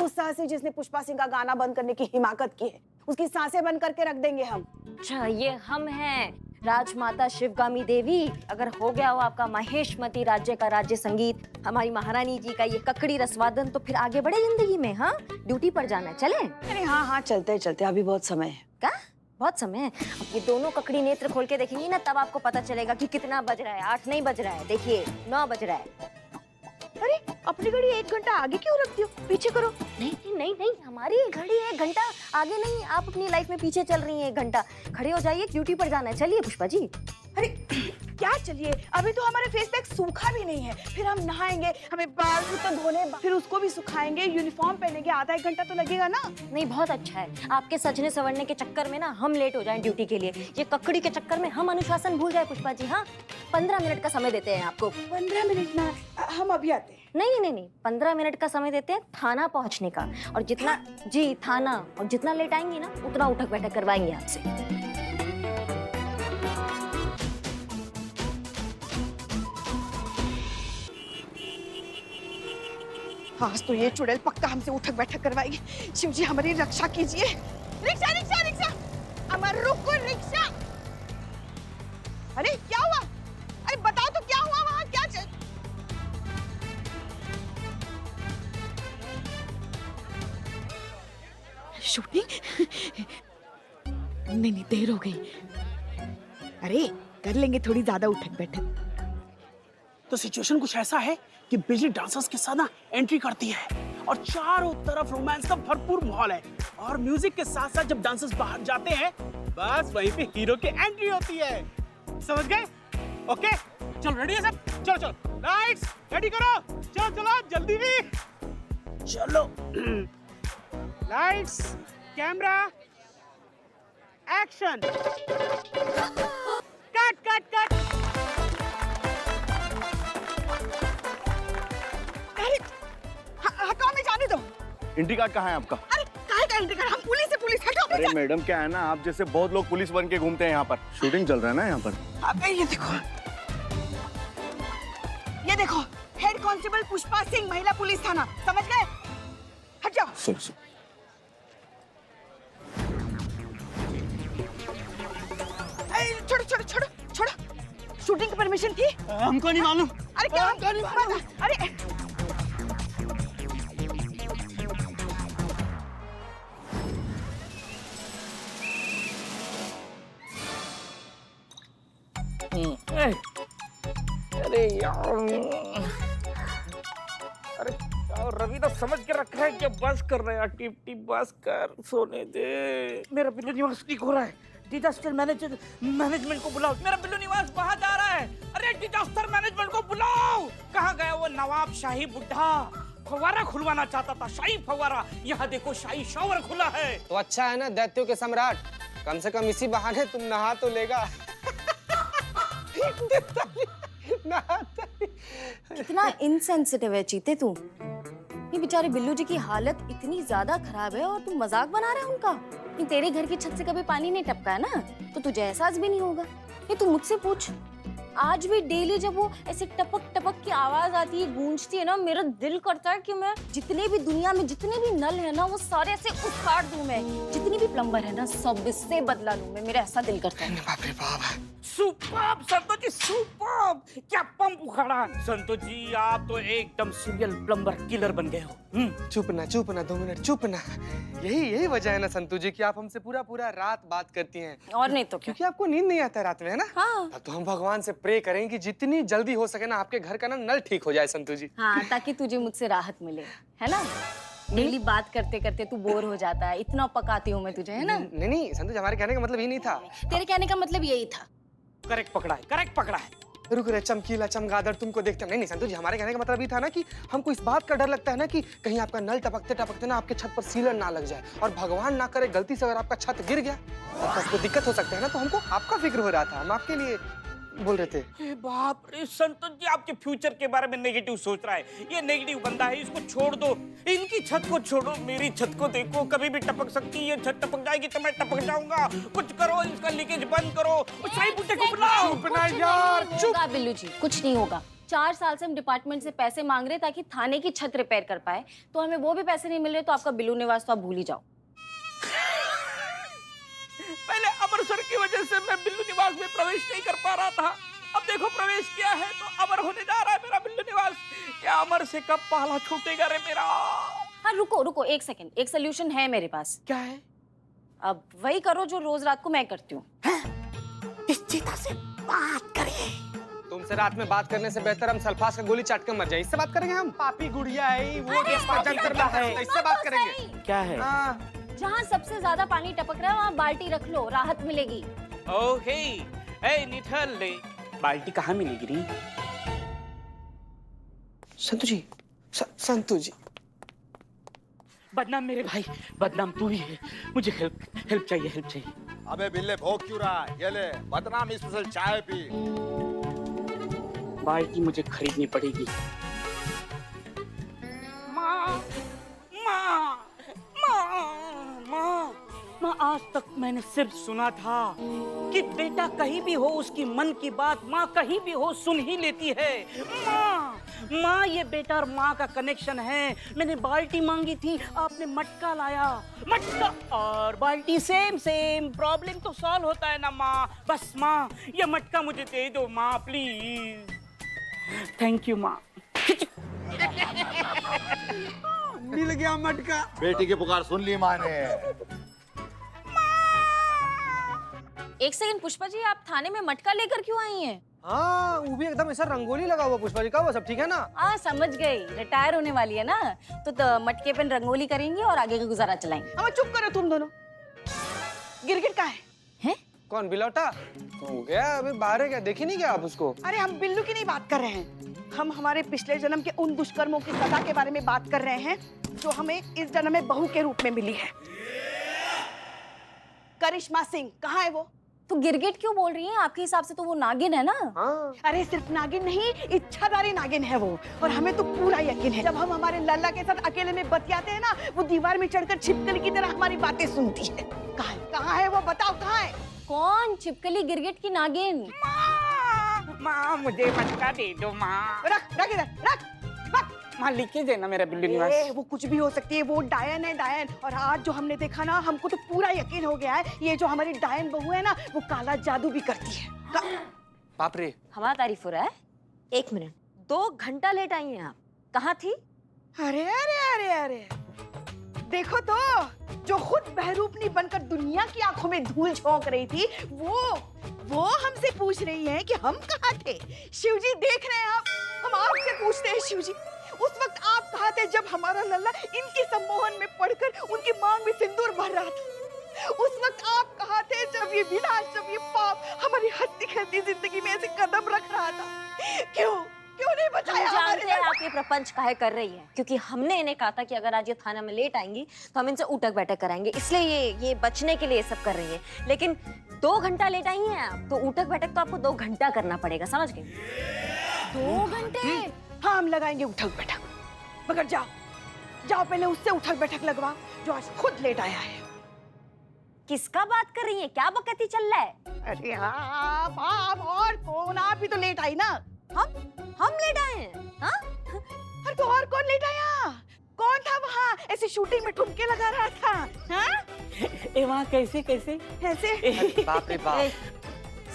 उस साहसी जिसने पुष्पा सिंह का गाना बंद करने की हिमाकत की है, उसकी सांसें बंद करके रख देंगे हम। अच्छा, ये हम हैं राजमाता शिवगामी देवी। अगर हो गया हो आपका महेशमती राज्य का राज्य संगीत, हमारी महारानी जी का ये ककड़ी रसवादन, तो फिर आगे बढ़े जिंदगी में। हाँ, ड्यूटी पर जाना है, चले? अरे हाँ हाँ, चलते चलते, अभी बहुत समय है। क्या बहुत समय है? अब ये दोनों ककड़ी नेत्र खोल के देखेंगी ना, तब आपको पता चलेगा कि कितना बज रहा है। 8 नहीं बज रहा है, देखिए 9 बज रहा है। अरे अपनी घड़ी 1 घंटा आगे क्यों रखती हो? पीछे करो। नहीं नहीं नहीं, हमारी घड़ी 1 घंटा आगे नहीं, आप अपनी लाइफ में पीछे चल रही हैं 1 घंटा। खड़े हो जाइए, ड्यूटी पर जाना है, चलिए पुष्पा जी। अरे क्या चलिए, अभी तो हमारे फेस पैक सूखा भी नहीं है, फिर हम नहाएंगे, हमें बाल भी तो धोने, फिर उसको भी सुखाएंगे, यूनिफॉर्म पहनेंगे, आधा 1 घंटा तो लगेगा ना। नहीं, बहुत अच्छा है। आपके सजने संवरने के चक्कर में ना हम लेट हो जाएं ड्यूटी के लिए, ये ककड़ी के चक्कर में हम अनुशासन भूल जाए पुष्पा जी। हाँ, 15 मिनट का समय देते हैं आपको। 15 मिनट ना, हम अभी आते हैं। नहीं नहीं नहीं, 15 मिनट का समय देते हैं थाना पहुंचने का, और जितना जी थाना, और जितना लेट आएंगी ना उतना उठक बैठक करवाएंगे आपसे। आज तो ये चुड़ैल पक्का हमसे उठक बैठक करवाएगी। शिव जी हमारी रक्षा कीजिए। रिक्शा रिक्शा रिक्शा, अमर रुको रिक्शा। अरे क्या हुआ? अरे बताओ तो क्या हुआ वहाँ? क्या शूटिंग? नहीं नहीं, देर हो गई। अरे कर लेंगे थोड़ी ज्यादा उठक बैठक। तो सिचुएशन कुछ ऐसा है कि बिजली डांसर्स के साथ ना एंट्री करती है और चारों तरफ रोमांस का भरपूर माहौल है, और म्यूजिक के साथ साथ जब डांसर्स बाहर जाते हैं, बस वहीं पे हीरो की एंट्री होती है। समझ गए? ओके, चलो रेडी है सब? चलो चलो, लाइट्स रेडी करो, चलो चलो जल्दी भी, चलो। Lights, camera, action, cut cut cut. हटाओ, मैं जाने दो। एंट्री कार्ड कहाँ है आपका? अरे काहे का एंट्री कार्ड? हम पुलिस है, पुलिस। हटाओ। अरे मैडम, क्या है ना, आप जैसे बहुत लोग पुलिस बन के घूमते हैं यहाँ पर। शूटिंग चल रहा है ना यहाँ पर। अबे ये देखो, ये देखो, हेड कांस्टेबल पुष्पा सिंह, महिला पुलिस थाना। समझ गए? हट जाओ। सर छोड़ो छोड़ो छोड़ो छोड़ो। शूटिंग की परमिशन थी? हमको नहीं मालूम। अरे क्या? हमको नहीं मालूम। अरे अरे यार, अरे रवि तो समझ के रखा है कि बस कर रहे हैं। टिप टिप बस कर, सोने दे। मेरा बिल्लू निवास लीक हो रहा है। डिजास्टर मैनेजमेंट को बुलाओ। मेरा बिल्लू निवास बाहर जा रहा है। अरे डिजास्टर मैनेजमेंट को बुलाओ। कहाँ गया वो नवाब शाही बुड्ढा? फव्वारा खुलवाना चाहता था, शाही फव्वारा। यहाँ देखो शाही शॉवर खुला है। तो अच्छा है ना, दैत्यों के सम्राट, कम से कम इसी बहाने तुम नहा तो लेगा। कितना इनसेंसिटिव है चीते तू। ये बेचारे बिल्लू जी की हालत इतनी ज्यादा खराब है और तू मजाक बना रहा है उनका। ये तेरे घर की छत से कभी पानी नहीं टपका है ना, तो तुझे एहसास भी नहीं होगा। ये तू मुझसे पूछ, आज भी डेली जब वो ऐसे टपक टपक की आवाज आती है, गूंजती है ना, मेरा दिल करता है कि मैं जितने भी दुनिया में जितने भी नल है ना, वो सारे ऐसे उखाड़ दूं। मैं जितनी भी प्लम्बर है ना, सब इससे बदला लूं मैं। मेरा ऐसा दिल करता है। बाप रे बाप। Superb Santosh ji, superb. क्या पंप उखाड़ा। संतोष जी, आप तो एकदम सीरियल प्लम्बर किलर बन गए हो। चुप ना 2 मिनट, चुप ना। यही वजह है ना संतू जी कि आप हमसे पूरा रात बात करती हैं। और नहीं तो क्या। क्योंकि आपको नींद नहीं आता रात में, है ना? हाँ। तो हम भगवान से प्रे करेंगे कि जितनी जल्दी हो सके ना आपके घर का ना नल ठीक हो जाए संतू जी। हाँ, ताकि तुझे मुझसे राहत मिले, है ना? डेली बात करते करते तू बोर हो जाता है, इतना पकाती हूँ मैं तुझे, है ना? नहीं संतू जी, हमारे कहने का मतलब ये नहीं था। तेरे कहने का मतलब यही था। करेक्ट पकड़ा है, करेक्ट पकड़ा है। रुक रहे चमकीला चमगादड़ तुमको देखते नहीं संतू जी, हमारे कहने का मतलब ये था ना कि हमको इस बात का डर लगता है ना कि कहीं आपका नल टपकते टपकते ना आपके छत पर सीलन ना लग जाए, और भगवान ना करे गलती से अगर आपका छत गिर गया तो आपको दिक्कत हो सकता है ना। तो हमको आपका फिक्र हो रहा था, हम आपके लिए बोल रहे थे। ए बाप रे, संतोष जी आपके फ्यूचर के बारे में नेगेटिव सोच रहा है। ये नेगेटिव बंदा है, इसको छोड़ दो। इनकी छत को छोड़ो, मेरी छत को देखो, कभी भी टपक सकती है। छत टपक जाएगी तो मैं टपक जाऊंगा। कुछ करो, इसका लीकेज बंद करो। शाही बुड्ढे को बुलाओ। चुप ना यार, चुप। होगा बिल्लू जी, कुछ नहीं होगा। 4 साल से हम डिपार्टमेंट से पैसे मांग रहे ताकि थाने की छत रिपेयर कर पाए, तो हमें वो भी पैसे नहीं मिल रहे, तो आपका बिल्लू निवास तो आप भूल ही जाओ। पहले अमर सर की वजह से मैं बिल्लू निवास में प्रवेश नहीं कर पा रहा था, अब देखो प्रवेश किया है तो अमर होने जा रहा है मेरा बिल्लू निवास। क्या अमर से कब पाला छूटेगा रे मेरा? हाँ रुको रुको, एक सेकंड, एक सोल्यूशन है मेरे पास। क्या है? अब वही करो जो रोज रात को मैं करती हूँ। इस चीता से बात करिए। तुमसे रात में बात करने से बेहतर हम सल्फास का गोली चाट के मर जाए। इससे बात करेंगे हम? पापी गुड़िया है वो, अरे, देश में जंग करना है। इससे बात करेंगे। क्या है? हाँ। जहाँ सबसे ज्यादा पानी टपक रहा है वहाँ बाल्टी रख लो, राहत मिलेगी। ओके, ए निठल ले, बाल्टी कहाँ मिलेगी री? संतु जी, संतु जी। बदनाम मेरे भाई, बदनाम तू ही है। मुझे हेल्प चाहिए। अबे बिल्ले भोग क्यों रहा है? ये ले बदनाम स्पेशल चाय पी। बाल्टी मुझे खरीदनी पड़ेगी। माँ, आज तक मैंने सिर्फ सुना था कि बेटा कहीं भी हो उसकी मन की बात माँ कहीं भी हो सुन ही लेती है। माँ ये बेटा और माँ का कनेक्शन है। मैंने बाल्टी मांगी थी, आपने मटका लाया। मटका और बाल्टी सेम, प्रॉब्लम तो सॉल्व होता है ना माँ। बस माँ ये मटका मुझे दे दो माँ प्लीज। थैंक यू माँ। मिल गया मटका। बेटी की पुकार सुन ली माँ ने। एक सेकंड पुष्पा जी, आप थाने में मटका लेकर क्यों आई हैं? हाँ, वो भी एकदम ऐसा रंगोली लगा हुआ। पुष्पा जी का वो सब ठीक है ना? हाँ समझ गई, रिटायर होने वाली है ना, तो मटके पे रंगोली करेंगी और आगे का गुजारा चलाएंगे। अब चुप करो तुम दोनों। गिरगिट कहाँ है? कौन बिलौटा? हो गया अभी बाहर है क्या? देखी नहीं क्या आप उसको? अरे हम बिल्लू की नहीं बात कर रहे हैं, हम हमारे पिछले जन्म के उन दुष्कर्मों की सजा के बारे में बात कर रहे हैं जो हमें इस जन्म में बहू के रूप में मिली है। करिश्मा सिंह कहाँ है वो? तो गिरगिट क्यों बोल रही हैं? आपके हिसाब से तो वो नागिन है ना? हाँ। अरे सिर्फ नागिन नहीं, इच्छाधारी नागिन है वो, और हमें तो पूरा यकीन है। जब हम हमारे लल्ला के साथ अकेले में बतियाते हैं ना, वो दीवार में चढ़कर छिपकली की तरह हमारी बातें सुनती है। कहाँ है वो? बताओ कहाँ है? कौन? छिपकली गिरगिट की नागिन? माँ मुझे मटका दे दो माँ। रख इधर, रख। माँ लिख के देना मेरा बिल्लू निवास। वो कुछ भी हो सकती है, वो डायन है डायन। और आज जो हमने देखा ना, हमको तो पूरा यकीन हो गया है, ये जो हमारी डायन बहू है ना, वो काला जादू भी करती है। बाप रे। हमारा तारीफ हो रहा है? 1 मिनट, 2 घंटा लेट आई हैं आप, कहाँ थी? अरे अरे अरे अरे, देखो तो, जो खुद बहरूपनी बनकर दुनिया की आंखों में धूल झोंक रही थी, वो हमसे पूछ रही है कि हम कहाँ थे। शिवजी देख रहे हैं हम आपसे पूछते हैं शिवजी, उस वक्त आप कहाँ थे जब हमारा लल्ला इनके सम्मोहन में पड़कर उनकी मांग में सिंदूर भर रहा था? उस वक्त आप कहाँ थे जब ये विनाश, जब ये पाप हमारी हंसती खेलती जिंदगी में ऐसे कदम रख रहा था? क्यों नहीं बचाया? हम जानते हैं आप ये प्रपंच काहे कर रही हैं, क्योंकि हमने इन्हें कहा था कि अगर आज ये थाना में लेट आएंगी तो हम इनसे उठक बैठक कराएंगे, इसलिए ये बचने के लिए ये सब कर रही है। लेकिन 2 घंटा लेट आई हैं आप, तो उठक बैठक तो आपको 2 घंटा करना पड़ेगा, समझ गए? 2 घंटे? हाँ हम लगाएंगे उठक बैठक, मगर जाओ पहले उससे उठक बैठक लगवाओ जो आज खुद लेट आया है। किसका बात कर रही है? क्या बकैती चल रहा है? अरे हाँ बाप, और कौन? आप भी तो लेट आई ना। हम लेट आए हैं? हाँ? अरे तो और कौन लेट आया? कौन था वहाँ ऐसे शूटिंग में ठुमके लगा रहा था? हाँ? ए वहाँ कैसे ऐसे? बाप रे बाप।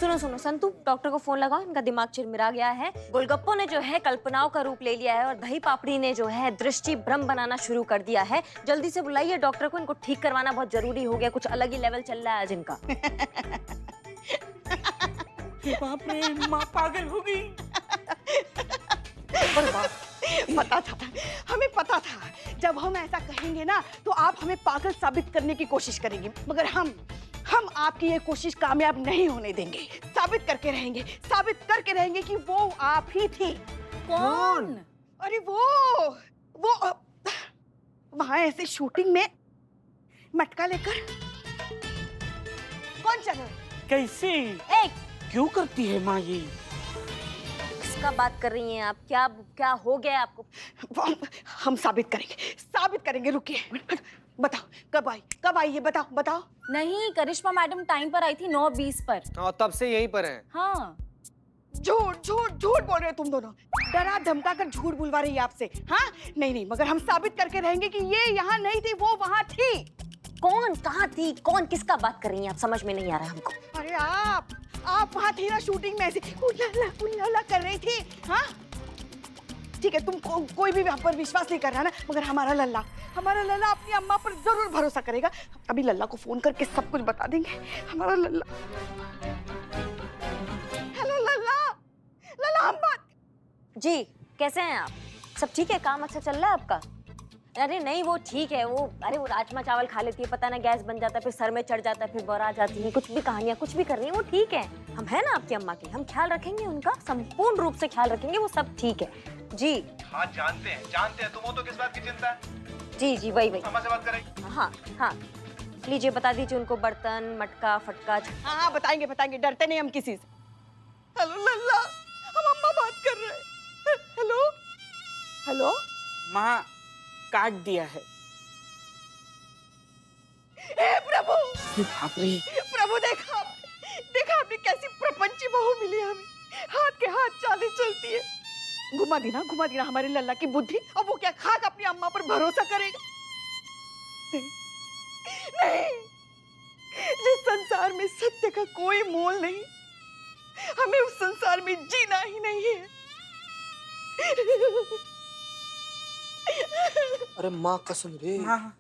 सुनो संतू, डॉक्टर को फोन लगाओ, इनका दिमाग चिरमिरा गया है। गोलगप्पों ने जो है कल्पनाओं का रूप ले लिया है और दही पापड़ी ने जो है दृष्टि भ्रम बनाना शुरू कर दिया है। जल्दी से बुलाइए डॉक्टर को, इनको ठीक करवाना बहुत जरूरी हो गया, कुछ अलग ही लेवल चल रहा है आज इनका। बाप रे, माँ पागल हो गई। पता था, हमें पता था जब हम ऐसा कहेंगे ना तो आप हमें पागल साबित करने की कोशिश करेंगे, मगर हम आपकी ये कोशिश कामयाब नहीं होने देंगे। साबित करके रहेंगे कि वो आप ही थी। कौन? अरे वो वहां ऐसे शूटिंग में मटका लेकर कौन चल रहा है? कैसे? क्यों करती है माँ ये? किसका बात कर रही हैं आप? क्या हो गया आपको? हम साबित करेंगे। रुकिए, बताओ कब आई ये बताओ। नहीं, करिश्मा मैडम टाइम पर आई थी 9:20 पर। और तब से यहीं पर हैं। हाँ। झूठ झूठ झूठ बोल रहे हो तुम दोनों। डरा धमका कर झूठ बुलवा रही है आपसे। हाँ नहीं नहीं, मगर हम साबित करके रहेंगे कि ये यहाँ नहीं थी, वो वहाँ थी। कौन कहाँ थी, कौन किसका बात कर रही हैं आप, समझ में नहीं आ रहा है हमको। अरे आप वहाँ थी ना, शूटिंग में ऐसे उल्ला कर रही थी। हाँ ठीक है, तुम कोई भी हम पर विश्वास नहीं कर रहा ना, मगर हमारा लल्ला अपनी अम्मा पर जरूर भरोसा करेगा। अभी लल्ला को फोन करके सब कुछ बता देंगे। हमारा लल्ला। हेलो लल्ला, लल्ला हम बात। जी कैसे हैं आप? सब ठीक है, काम अच्छा चल रहा है आपका? अरे नहीं वो ठीक है, वो अरे वो राजमा चावल खा लेती है, पता ना गैस बन जाता है, फिर सर में चढ़ जाता है, फिर बौरा जाती है, कुछ भी कहानियां कुछ भी कर रही है, वो ठीक है। हम है ना आपकी अम्मा की, हम ख्याल रखेंगे उनका, संपूर्ण रूप से ख्याल रखेंगे, वो सब ठीक है जी। हाँ जानते हैं तुम हो तो किस बात की चिंता है? जी जी वही अम्मा से बात करेंगे। हाँ हाँ लीजिए बता दीजिए उनको, बर्तन मटका फटका। हाँ बताएंगे, डरते नहीं हम किसी से। हेलो लल्ला, हम अम्मा बात कर रहे हैं। हेलो माँ काट दिया है। हे प्रभु, बाप रे। प्रभु देखा आपने कैसी प्रपंची बहू मिली हमें। हाथ के हाथ चालें चलती है। घुमा देना हमारे लल्ला की बुद्धि। अब वो क्या खाक अपनी अम्मा पर भरोसा करेगा? नहीं, जिस संसार में सत्य का कोई मोल नहीं, हमें उस संसार में जीना ही नहीं है। अरे माँ कसम रे। हाँ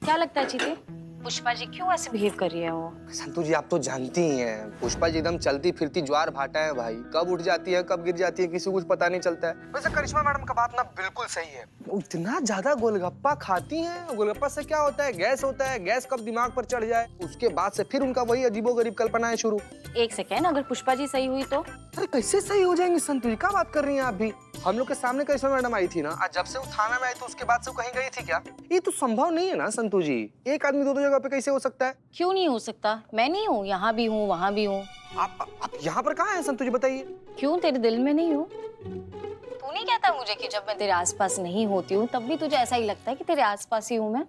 क्या लगता है चीते, पुष्पा जी क्यों ऐसे बिहेव कर रही है वो? संतू जी आप तो जानती ही हैं, पुष्पा जी एकदम चलती फिरती ज्वार भाटा है भाई। कब उठ जाती है कब गिर जाती है किसी को कुछ पता नहीं चलता है। वैसे करिश्मा मैडम का बात ना बिल्कुल सही है, इतना ज्यादा गोलगप्पा खाती हैं। गोलगप्पा से क्या होता है, गैस होता है, गैस कब दिमाग पर चढ़ जाए उसके बाद से फिर उनका वही अजीबोगरीब कल्पनाएं शुरू। एक सेकेंड, अगर पुष्पा जी सही हुई तो? अरे कैसे सही हो जाएंगे संतू जी, क्या बात कर रही हैं आप भी? हम लोग के सामने करिश्मा मैडम आई थी ना, आज जब से वो थाना में आई तो उसके बाद से वो कहीं गई थी क्या? ये तो संभव नहीं है ना संतू जी, एक आदमी दो जगह पे कैसे हो सकता है? क्यों नहीं हो सकता? मैं नहीं हूँ, यहाँ भी हूँ वहाँ भी हूँ। आप यहाँ पर कहाँ हैं संतू जी बताइए? क्यों, तेरे दिल में नहीं हूँ? तू नहीं कहता मुझे कि जब मैं तेरे आसपास नहीं होती हूँ तब भी तुझे ऐसा ही लगता है कि तेरे आसपास ही हूँ मैं?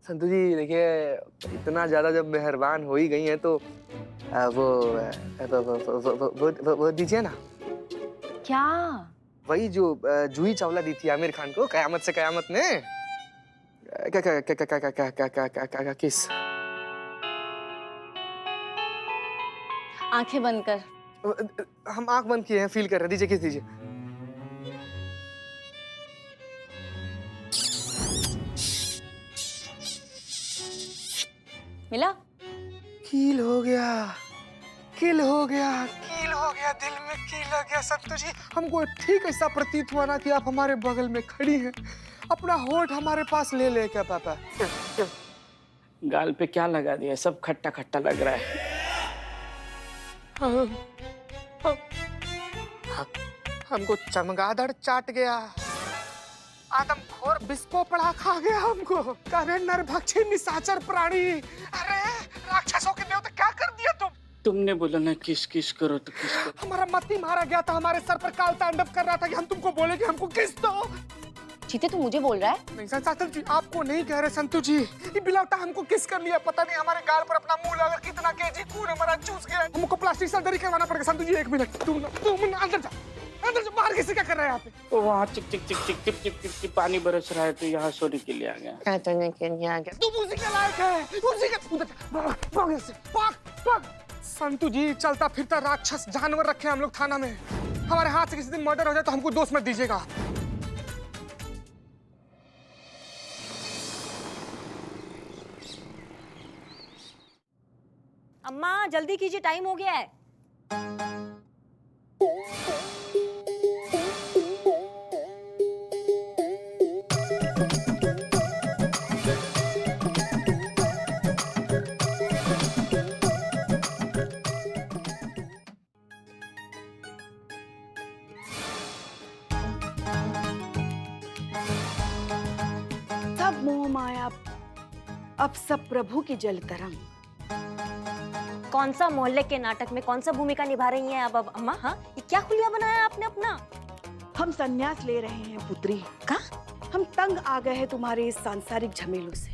संतू जी देखिए, इतना ज्यादा जब मेहरबान हो ही गई हैं तो वो दीजिए ना। क्या? वही जो जूही चावला दी थी आमिर खान को कयामत से कयामत ने। किस? आंखें बंद कर। हम आंख बंद किए हैं, फील कर रहे हैं, दीजिए किस दीजिए। मिला? कील हो गया, कील हो गया, कील हो गया, दिल में कील हो गया संतू जी। हमको ठीक ऐसा प्रतीत हुआ ना कि आप हमारे बगल में खड़ी हैं, अपना होठ हमारे पास ले ले क्या पापा। गाल पे क्या लगा दिया, सब खट्टा खट्टा लग रहा है। हमको चमगादड़ चाट गया, आदमखोर बिस्को पड़ा खा गया हमको। अरे नरभक्षी निशाचर प्राणी, अरे राक्षसों के देवता क्या कर दिया तुम? तुमने बोला ना किस किस करो तो किस करो। हमारा मत्ती मारा गया था, हमारे सर पर काल तांडव कर रहा था कि हम तुमको बोले कि हमको किस दो। चीते तू मुझे बोल रहा है? नहीं संतू जी, आपको नहीं कह रहे संतू जी। ये बिलौटा हमको किस कर लिया, पता नहीं हमारे गाल पर अपना मुंह लगा, कितना केजी खून हमारा चूस गया। हमको प्लास्टिक सर्जरी करवाना पड़ेगा संतू जी। एक मिनट, तुम अंदर जा, अंदर जा। बाहर किसी क्या कर रहे हैं यहाँ पे? तो वहाँ चिक चिक चिक चिक चिक चिक चिक पानी बरस रहा है तो यहाँ सोने के लिए आ गया। तुम उसी के लायक है, उसी के। उधर भाग यहाँ से, भाग भाग। संतू जी चलता फिरता राक्षस जानवर रखे हम लोग थाना में। हमारे हाथ से किसी दिन मर्डर हो जाए तो हमको दोष मत दीजिएगा। अम्मा जल्दी कीजिए, टाइम हो गया है। सब मोह माया, अब सब प्रभु की जल तरंग। कौन सा मोहल्ले के नाटक में कौन सा भूमिका निभा रही हैं अब अम्मा? हाँ ये क्या खुलिया बनाया आपने अपना? हम संन्यास ले रहे हैं पुत्री। का? हम तंग आ गए हैं तुम्हारे इस सांसारिक झमेलों से।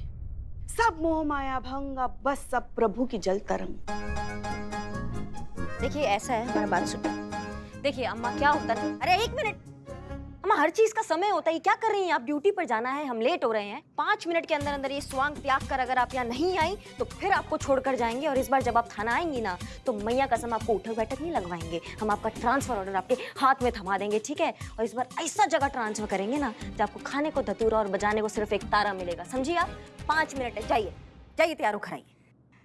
सब मोह माया भंग, अब बस सब प्रभु की जल तरंग। देखिए ऐसा है, हमारी बात सुनिए। देखिए अम्मा, क्या होता था, अरे 1 मिनट अम्मा, हर चीज का समय होता है। क्या कर रही हैं आप? ड्यूटी पर जाना है, हम लेट हो रहे हैं। 5 मिनट के अंदर अंदर ये स्वांग त्याग कर अगर आप यहाँ नहीं आई तो फिर आपको छोड़कर जाएंगे। और इस बार जब आप थाना आएंगी ना तो मैया कसम आपको उठक बैठक नहीं लगवाएंगे। हम आपका ट्रांसफर ऑर्डर आपके हाथ में थमा देंगे, ठीक है? और इस बार ऐसा जगह ट्रांसफर करेंगे ना जब आपको खाने को धतूरा और बजाने को सिर्फ एक तारा मिलेगा, समझिए आप? 5 मिनट है, जाइए जाइए, तैयार होकर आइए।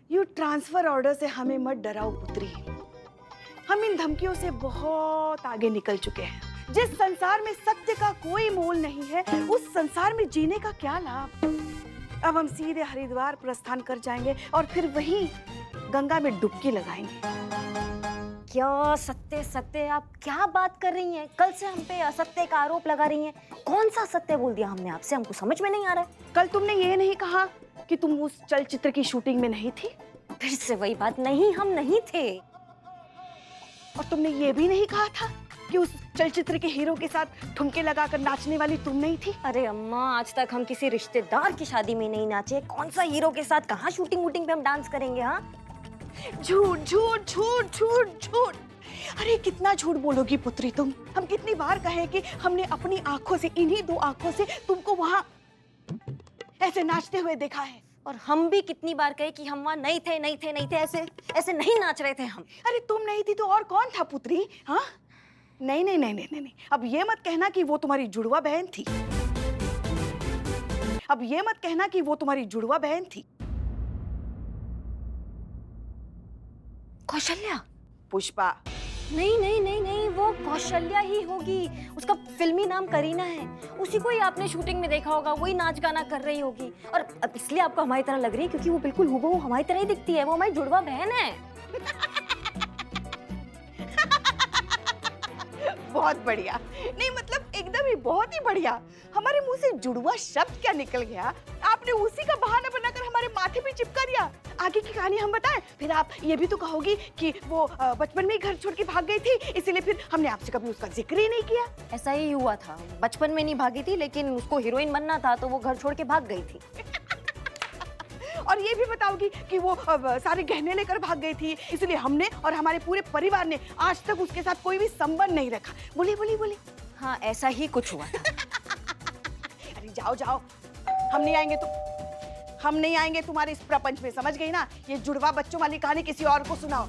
यू ट्रांसफर ऑर्डर से हमें मत डराओ पुत्री। हम इन धमकियों से बहुत आगे निकल चुके हैं। जिस संसार में सत्य का कोई मोल नहीं है, उस संसार में जीने का क्या लाभ। अब हम सीधे हरिद्वार प्रस्थान कर जाएंगे और फिर वहीं गंगा में डुबकी लगाएंगे। क्या सत्य सत्य, आप क्या बात कर रही हैं? कल से हम पे असत्य का आरोप लगा रही हैं। कौन सा सत्य बोल दिया हमने आपसे? हमको समझ में नहीं आ रहा है। कल तुमने ये नहीं कहा कि तुम उस चलचित्र की शूटिंग में नहीं थी? फिर से वही बात, नहीं हम नहीं थे। और तुमने ये भी नहीं कहा था कि उस चलचित्र के हीरो के साथ ठुमके लगाकर नाचने वाली तुम नहीं थी? अरे अम्मा, आज तक हम किसी रिश्तेदार की शादी में नहीं नाचे। कौन सा हीरो के साथ कहाँ शूटिंग वूटिंग पे हम डांस करेंगे? हाँ, झूठ झूठ झूठ झूठ झूठ। अरे कितना झूठ बोलोगी पुत्री तुम। हम कितनी बार कहे कि हमने अपनी आंखों से, इन्हीं 2 आंखों से तुमको वहां ऐसे नाचते हुए देखा है। और हम भी कितनी बार कहे कि हम वहाँ नहीं थे नहीं थे नहीं थे, ऐसे ऐसे नहीं नाच रहे थे हम। अरे तुम नहीं थी तो और कौन था पुत्री? हाँ, नहीं नहीं नहीं नहीं नहीं, अब ये मत कहना कि वो तुम्हारी जुड़वा बहन थी। अब ये मत कहना कि वो तुम्हारी जुड़वा बहन थी। कौशल्या? पुष्पा? नहीं नहीं नहीं नहीं, वो कौशल्या ही होगी। उसका फिल्मी नाम करीना है। उसी को ही आपने शूटिंग में देखा होगा, वही नाच गाना कर रही होगी। और अब इसलिए आपको हमारी तरह लग रही है क्योंकि वो बिल्कुल हूबहू हमारी तरह ही दिखती है। वो हमारी जुड़वा बहन है। बहुत बढ़िया। नहीं मतलब एकदम ही बहुत ही बढ़िया। हमारे मुंह से जुड़वा शब्द क्या निकल गया, आपने उसी का बहाना बनाकर हमारे माथे पे चिपका दिया। आगे की कहानी हम बताएं? फिर आप ये भी तो कहोगी कि वो बचपन में ही घर छोड़ के भाग गई थी, इसीलिए फिर हमने आपसे कभी उसका जिक्र ही नहीं किया। ऐसा ही हुआ था, बचपन में नहीं भागी थी, लेकिन उसको हीरोइन बनना था तो वो घर छोड़ के भाग गई थी। और ये भी बताओगी कि वो सारे गहने लेकर भाग गई थी, इसलिए हमने और हमारे पूरे परिवार ने आज तक उसके साथ कोई भी संबंध नहीं रखा। बोली बोली बोली। हाँ, ऐसा ही कुछ हुआ था। अरे जाओ जाओ, हम नहीं आएंगे तो हम नहीं आएंगे तुम्हारे इस प्रपंच में, समझ गई ना? ये जुड़वा बच्चों वाली कहानी किसी और को सुनाओ।